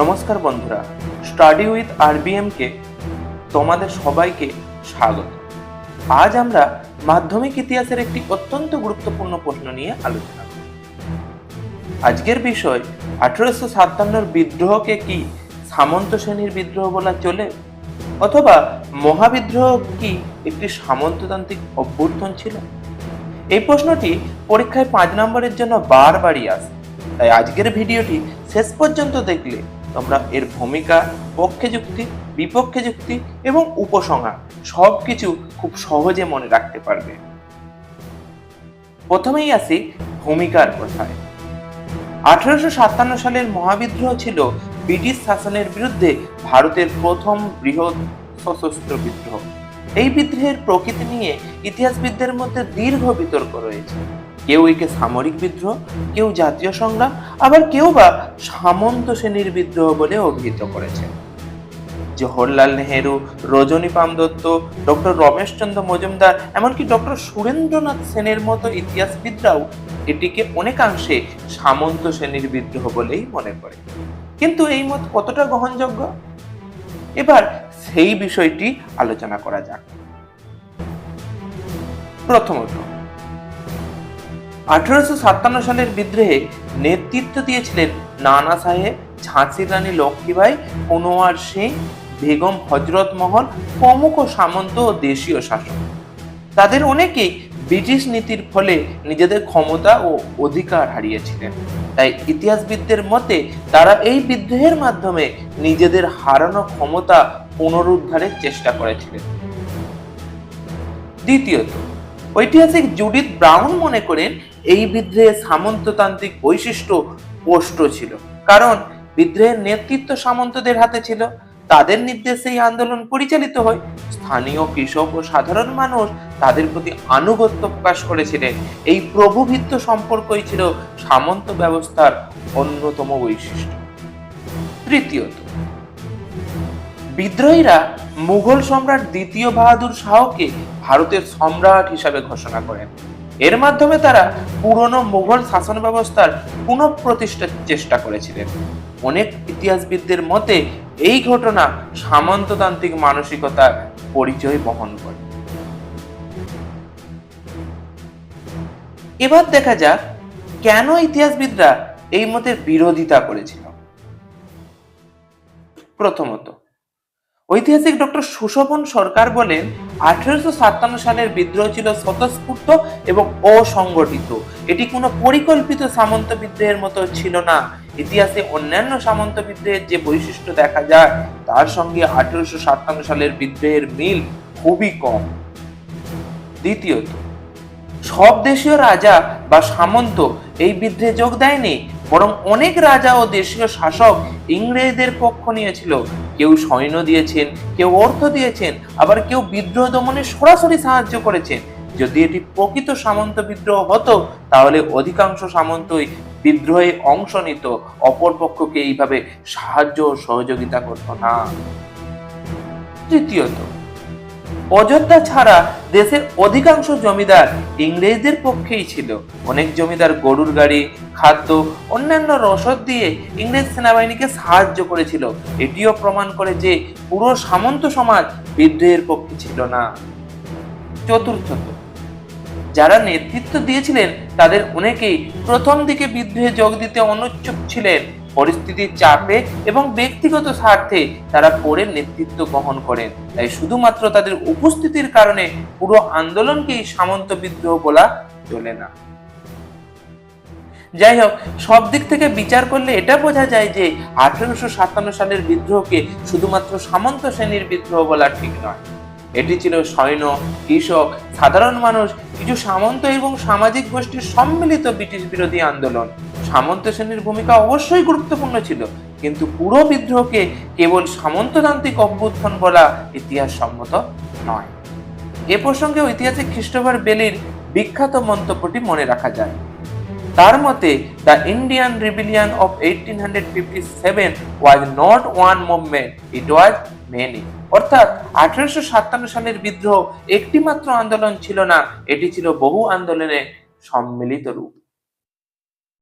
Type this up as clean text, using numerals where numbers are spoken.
নমস্কার বন্ধুরা, study with RBM কে তোমাদের সবাইকে স্বাগত। আজ আমরা মাধ্যমিক ইতিহাসের একটি অত্যন্ত গুরুত্বপূর্ণ প্রশ্ন নিয়ে আলোচনা করব। আজকের বিষয় 1857 বিদ্রোহকে কি সামন্ত শ্রেণীর বিদ্রোহ বলা চলে, অথবা মহাবিদ্রোহ কি একটি সামন্ততান্ত্রিক অভ্যুত্থান ছিল? এই প্রশ্নটি পরীক্ষায় 5 নম্বরের জন্য বারবারই আসে। তাই আজকের ভিডিওটি শেষ পর্যন্ত দেখলে তোমরা এর ভূমিকা, পক্ষে যুক্তি, বিপক্ষে যুক্তি এবং উপসংহার সবকিছু খুব সহজে মনে রাখতে পারবে। প্রথমেই আসি ভূমিকার কথায়। 1857 সালের মহাবিদ্রোহ ছিল ব্রিটিশ শাসনের বিরুদ্ধে ভারতের প্রথম বৃহৎ সশস্ত্র বিদ্রোহ। এই বিদ্রোহের প্রকৃতি নিয়ে ইতিহাসবিদদের মধ্যে দীর্ঘ বিতর্ক রয়েছে। কেউ একে সামরিক বিদ্রোহ, কেউ জাতীয় সংগ্রাম, আবার কেউ বা সামন্ত শ্রেণীর বিদ্রোহ বলে অভিহিত করেছে। জওহরলাল নেহেরু, রজনী পামদত্ত, ডক্টর রমেশচন্দ্র মজুমদার, এমনকি ডক্টর সুরেন্দ্রনাথ সেনের মতো ইতিহাসবিদরাও এটিকে অনেকাংশে সামন্ত শ্রেণীর বিদ্রোহ বলেই মনে করে। কিন্তু এই মত কতটা গ্রহণযোগ্য? এবার সেই বিষয়টি আলোচনা করা যাক। প্রথমত, 1857 সালের বিদ্রোহে নেতৃত্ব দিয়েছিলেন নানা সাহেব, ঝাঁসির রানী লক্ষ্মীবাই, কুনওয়ার সিং, বেগম হযরত মহল প্রমুখ সামন্ত ও দেশীয় শাসক। তাদের অনেকেই ব্রিটিশ নীতির ফলে নিজেদের ক্ষমতা ও অধিকার হারিয়েছিলেন। তাই ইতিহাসবিদদের মতে তারা এই বিদ্রোহের মাধ্যমে নিজেদের হারানো ক্ষমতা পুনরুদ্ধারের চেষ্টা করেছিলেন। দ্বিতীয়ত, ঐতিহাসিক জুডিথ ব্রাউন মনে করেন এই বিদ্রোহে সামন্ততান্ত্রিক বৈশিষ্ট্য স্পষ্ট ছিল, কারণ বিদ্রোহের নেতৃত্ব সামন্তদের হাতে ছিল। তাদের নির্দেশে এই আন্দোলন পরিচালিত হয়। স্থানীয় কৃষক ও সাধারণ মানুষ তাদের প্রতি আনুগত্য প্রকাশ করেছিলেন। এই প্রভুভিত্ত সম্পর্কই ছিল সামন্ত ব্যবস্থার অন্যতম বৈশিষ্ট্য। তৃতীয়ত, বিদ্রোহীরা মুঘল সম্রাট দ্বিতীয় বাহাদুর শাহকে ভারতের সম্রাট হিসাবে ঘোষণা করেন। এর মাধ্যমে তারা পুরনো মুঘল শাসন ব্যবস্থার পুনঃপ্রতিষ্ঠার চেষ্টা করেছিলেন। অনেক ইতিহাসবিদদের মতে এই ঘটনা সামন্ততান্ত্রিক মানসিকতার পরিচয় বহন করে। এবার দেখা যাক কেন ইতিহাসবিদরা এই মতের বিরোধিতা করেছিল। প্রথমত, ঐতিহাসিক ডক্টর সুশোভন সরকার বলেন 1857 সালের বিদ্রোহ ছিল স্বতঃস্ফূর্ত এবং অসংগঠিত। এটি কোনো পরিকল্পিত সামন্ত বিদ্রোহের মতো ছিল না। ইতিহাসে অন্যান্য সামন্ত বিদ্রোহের যে বৈশিষ্ট্য দেখা যায় তার সঙ্গে 1857 সালের বিদ্রোহের মিল খুবই কম। দ্বিতীয়ত, সব দেশীয় রাজা বা সামন্ত এই বিদ্রোহে যোগ দেয়নি, বরং অনেক রাজা ও দেশীয় শাসক ইংরেজদের পক্ষ নিয়েছিল। কেউ সৈন্য দিয়েছেন, কেউ অর্থ দিয়েছেন, আবার কেউ বিদ্রোহ দমনে সরাসরি সাহায্য করেছেন। যদি এটি প্রকৃত সামন্ত বিদ্রোহ হতো তাহলে অধিকাংশ সামন্তই বিদ্রোহে অংশ নিত, অপর পক্ষকে এইভাবে সাহায্য ও সহযোগিতা করত না। তৃতীয়ত, অযোধ্যা ছাড়া দেশের অধিকাংশ জমিদার ইংরেজদের পক্ষেই ছিল। অনেক জমিদার গরুর গাড়ি, খাদ্য, অন্যান্য রসদ দিয়ে ইংরেজ সেনাবাহিনীকে সাহায্য করেছিল। এটিও প্রমাণ করে যে পুরো সামন্ত সমাজ বিদ্রোহের পক্ষে ছিল না। চতুর্থত, যারা নেতৃত্ব দিয়েছিলেন তাদের অনেকেই প্রথম দিকে বিদ্রোহে যোগ দিতে অনুচ্ছুক ছিলেন। পরিস্থিতির চাপে এবং ব্যক্তিগত স্বার্থে তারা পরে নেতৃত্ব গ্রহণ করেন। তাই শুধুমাত্র তাদের উপস্থিতির কারণে পুরো আন্দোলনকেই সামন্ত বিদ্রোহ বলা চলে না। যাই হোক, সব দিক থেকে বিচার করলে এটা বোঝা যায় যে 1857 সালের বিদ্রোহকে শুধুমাত্র সামন্ত শ্রেণীর বিদ্রোহ বলা ঠিক নয়। এটি ছিল সৈন্য, কৃষক, সাধারণ মানুষ, কিছু সামন্ত এবং সামাজিক গোষ্ঠীর সম্মিলিত ব্রিটিশ বিরোধী আন্দোলন। সামন্ত শ্রেণীর ভূমিকা অবশ্যই গুরুত্বপূর্ণ ছিল, কিন্তু পুরো বিদ্রোহকে কেবল সামন্ততান্ত্রিক অভ্যুত্থান বলা ইতিহাস সম্মত নয়। এ প্রসঙ্গে ঐতিহাসিক ক্রিস্টোফার বেলির বিখ্যাত মন্তব্যটি মনে রাখা যায়। তার মতে, the Indian rebellion of 1857 was not one movement, it was many। অর্থাৎ 1857 সালের বিদ্রোহ একটি মাত্র আন্দোলন ছিল না, এটি ছিল বহু আন্দোলনের সম্মিলিত রূপ।